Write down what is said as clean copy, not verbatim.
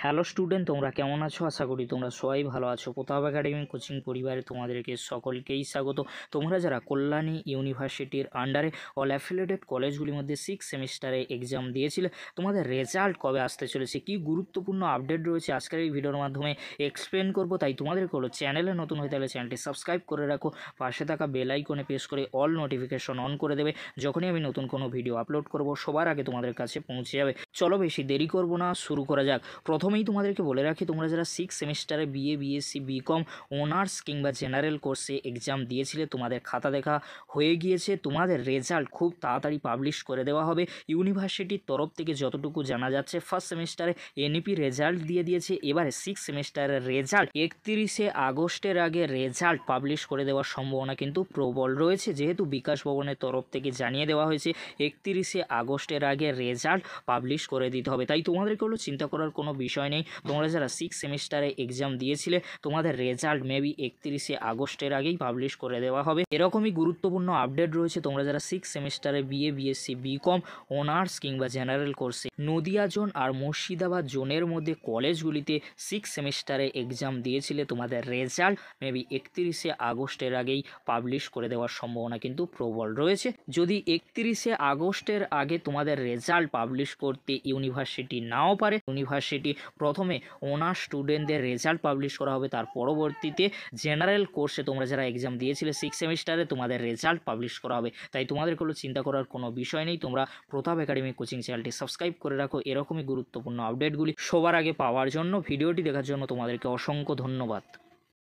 Hello student, তোমরা কেমন আছো? আশা করি তোমরা সবাই ভালো আছো। প্রতাপ একাডেমি কোচিং পরিবারে তোমাদেরকে সকলকেই স্বাগত। তোমরা যারা কল্যাণী ইউনিভার্সিটির আন্ডারে অল অ্যাফিলিয়েটেড কলেজগুলির মধ্যে 6 সেমিস্টারে এক্সাম দিয়েছিলে, তোমাদের রেজাল্ট কবে আসতে চলেছে, কি গুরুত্বপূর্ণ আপডেট রয়েছে আজকের এই ভিডিওর মাধ্যমে এক্সপ্লেন করব। তাই তোমাদেরকে হলো চ্যানেলে নতুন হয়ে তাহলে চ্যানেলটি সাবস্ক্রাইব করে রাখো, পাশে থাকা বেল আইকনে প্রেস করে অল নোটিফিকেশন অন করে দেবে। যখনই আমি নতুন কোনো ভিডিও আপলোড করব সবার আগে তোমাদের কাছে পৌঁছে যাবে। চলো বেশি দেরি করব না, শুরু করা যাক। প্রথমেই তোমাদেরকে বলে রাখি, তোমরা যারা 6 সেমিস্টারে বিএ, বিএসসি, বিকম, অনার্স কিংবা জেনারেল কোর্সে এক্সাম দিয়েছিলে, তোমাদের খাতা দেখা হয়ে গিয়েছে। তোমাদের রেজাল্ট খুব তাড়াতাড়ি পাবলিশ করে দেওয়া হবে। ইউনিভার্সিটির তরফ থেকে যতটুকু জানা যাচ্ছে, ফার্স্ট সেমিস্টারে এনইপি রেজাল্ট দিয়ে দিয়েছে। এবারে 6 সেমিস্টারের রেজাল্ট 31শে আগস্টের আগে রেজাল্ট পাবলিশ করে দেওয়ার সম্ভাবনা কিন্তু প্রবল রয়েছে, যেহেতু বিকাশ ভবনের তরফ থেকে জানিয়ে দেওয়া হয়েছে 31শে আগস্টের আগে রেজাল্ট পাবলিশ করে দিতে হবে। তাই তোমাদেরকে হলো চিন্তা করার কোনো বিষয় নেই। তোমরা যারা 6 সেমিস্টারে এক্সাম দিয়েছিলে, তোমাদের রেজাল্ট মেবি 31শে আগস্টের আগেই পাবলিশ করে দেওয়া হবে। এরকমই গুরুত্বপূর্ণ আপডেট রয়েছে। তোমরা যারা 6 সেমিস্টারে বিএ, বিএসসি, বিকম, অনার্স কিংবা জেনারেল কোর্সে নদিয়া জোন আর মুর্শিদাবাদ জোনের মধ্যে কলেজগুলিতে 6 সেমিস্টারে এক্সাম দিয়েছিলে, তোমাদের রেজাল্ট মেবি 31শে আগস্টের আগেই পাবলিশ করে দেওয়ার সম্ভাবনা কিন্তু প্রবল রয়েছে। যদি 31শে আগস্টের আগে তোমাদের রেজাল্ট পাবলিশ করতে ইউনিভার্সিটি নাও পারে, ইউনিভার্সিটি প্রথমে অনার্স স্টুডেন্টদের রেজাল্ট পাবলিশ করা হবে, তার পরবর্তীতে জেনারেল কোর্সে তোমরা যারা এক্সাম দিয়েছিলে 6 সেমিস্টারে, তোমাদের রেজাল্ট পাবলিশ করা হবে। তাই তোমাদের কোনো চিন্তা করার কোনো বিষয় নেই। তোমরা প্রতাপ একাডেমি কোচিং চ্যানেলটি সাবস্ক্রাইব করে রাখো এরকমই গুরুত্বপূর্ণ আপডেটগুলি সবার আগে পাওয়ার জন্য। ভিডিওটি দেখার জন্য তোমাদেরকে অসংখ্য ধন্যবাদ।